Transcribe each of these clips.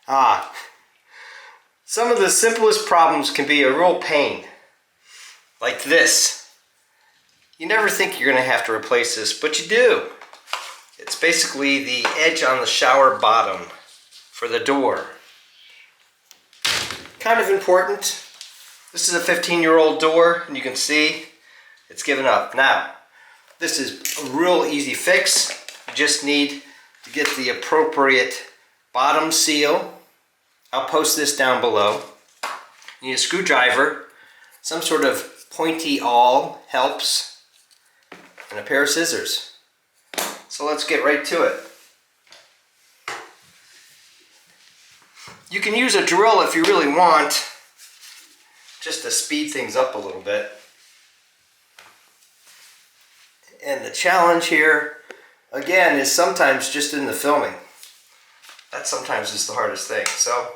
Ah, some of the simplest problems can be a real pain. Like this. You never think you're going to have to replace this, but you do. It's basically the edge on the shower bottom for the door. Kind of important. This is a 15-year-old door, and you can see it's given up. Now, this is a real easy fix. You just need to get the appropriate bottom seal. I'll post this down below. You need a screwdriver, some sort of pointy awl helps, and a pair of scissors. So let's get right to it. You can use a drill if you really want, just to speed things up a little bit. And the challenge here, again, is sometimes just in the filming. That sometimes is the hardest thing. So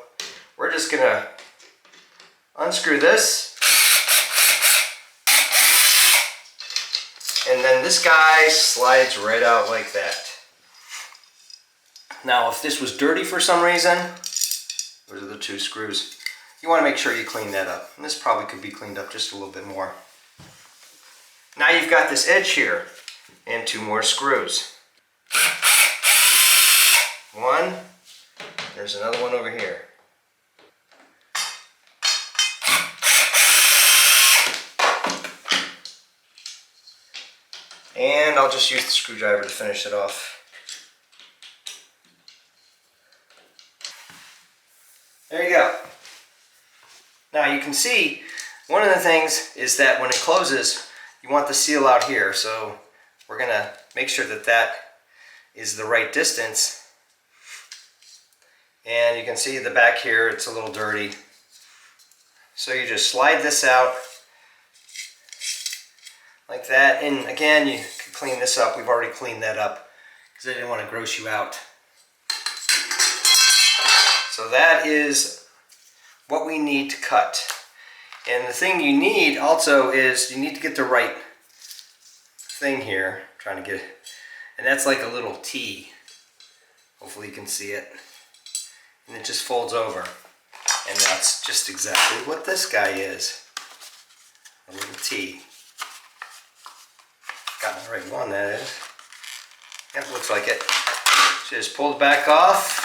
we're just gonna unscrew this. And then this guy slides right out like that. Now, if this was dirty for some reason, those are the two screws. You want to make sure you clean that up. And this probably could be cleaned up just a little bit more. Now you've got this edge here and two more screws. One, there's another one over here. And I'll just use the screwdriver to finish it off. There you go. Now you can see one of the things is that when it closes, you want the seal out here. So we're going to make sure that that is the right distance. And you can see the back here, it's a little dirty. So you just slide this out like that. And again, you can clean this up. We've already cleaned that up because I didn't want to gross you out. So that is what we need to cut. And the thing you need also is you need to get the right thing here. I'm trying to get it. And that's like a little T. Hopefully you can see it. And it just folds over. And that's just exactly what this guy is. A little T. Got the right one, that is. Yep, looks like it. So just pull it back off.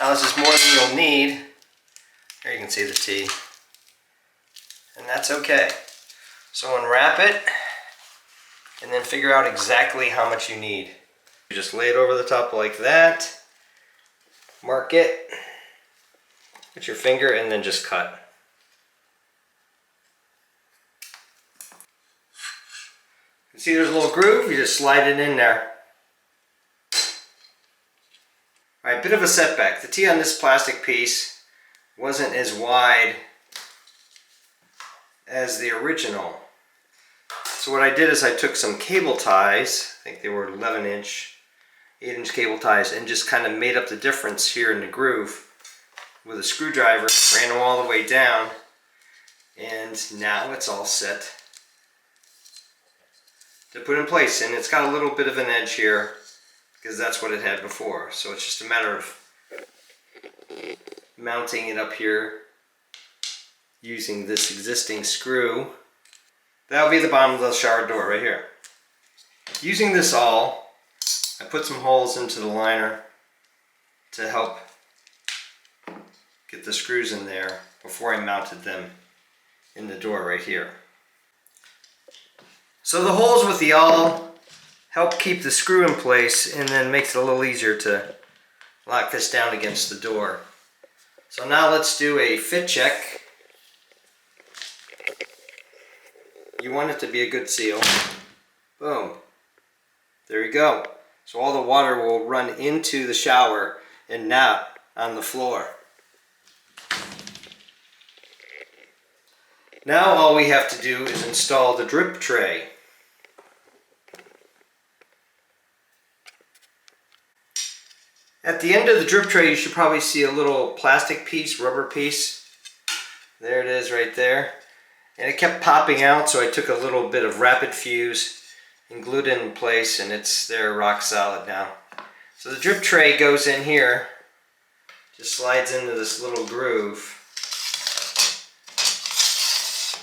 Now this is more than you'll need. Here you can see the T. And that's okay. So unwrap it and then figure out exactly how much you need. You just lay it over the top like that. Mark it with your finger and then just cut. You see there's a little groove, you just slide it in there. Alright, bit of a setback. The T on this plastic piece wasn't as wide as the original. So what I did is I took some cable ties, I think they were 11-inch, 8-inch cable ties, and just kind of made up the difference here in the groove with a screwdriver, ran them all the way down, and now it's all set to put in place. And it's got a little bit of an edge here because that's what it had before. So it's just a matter of mounting it up here using this existing screw. That'll be the bottom of the shower door right here. Using this awl, I put some holes into the liner to help get the screws in there before I mounted them in the door right here. So the holes with the awl help keep the screw in place and then makes it a little easier to lock this down against the door. So now let's do a fit check. You want it to be a good seal. Boom. There you go. So all the water will run into the shower and not on the floor. Now all we have to do is install the drip tray. At the end of the drip tray you should probably see a little plastic piece, rubber piece. There it is right there. And it kept popping out, so I took a little bit of rapid fuse and glued it in place, and it's there rock solid now. So the drip tray goes in here Just slides into this little groove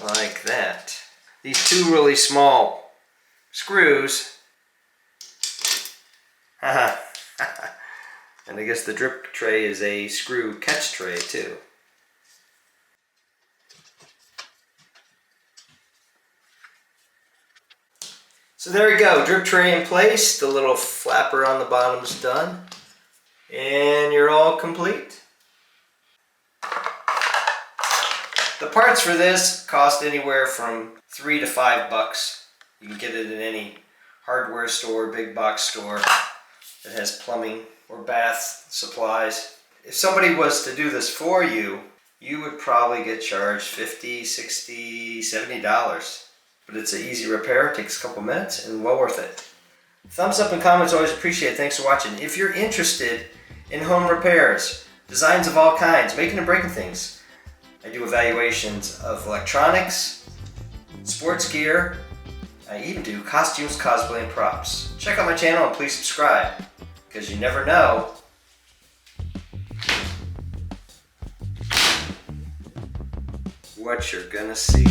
like that. These two really small screws, and I guess the drip tray is a screw catch tray too. So there you go, drip tray in place, the little flapper on the bottom is done, and you're all complete. The parts for this cost anywhere from $3 to $5. You can get it in any hardware store, big box store that has plumbing or bath supplies. If somebody was to do this for you, you would probably get charged $50, $60, $70. But it's an easy repair, it takes a couple minutes, and well worth it. Thumbs up and comments always appreciated. Thanks for watching. If you're interested in home repairs, designs of all kinds, making and breaking things, I do evaluations of electronics, sports gear. I even do costumes, cosplay, and props. Check out my channel and please subscribe, because you never know what you're gonna see.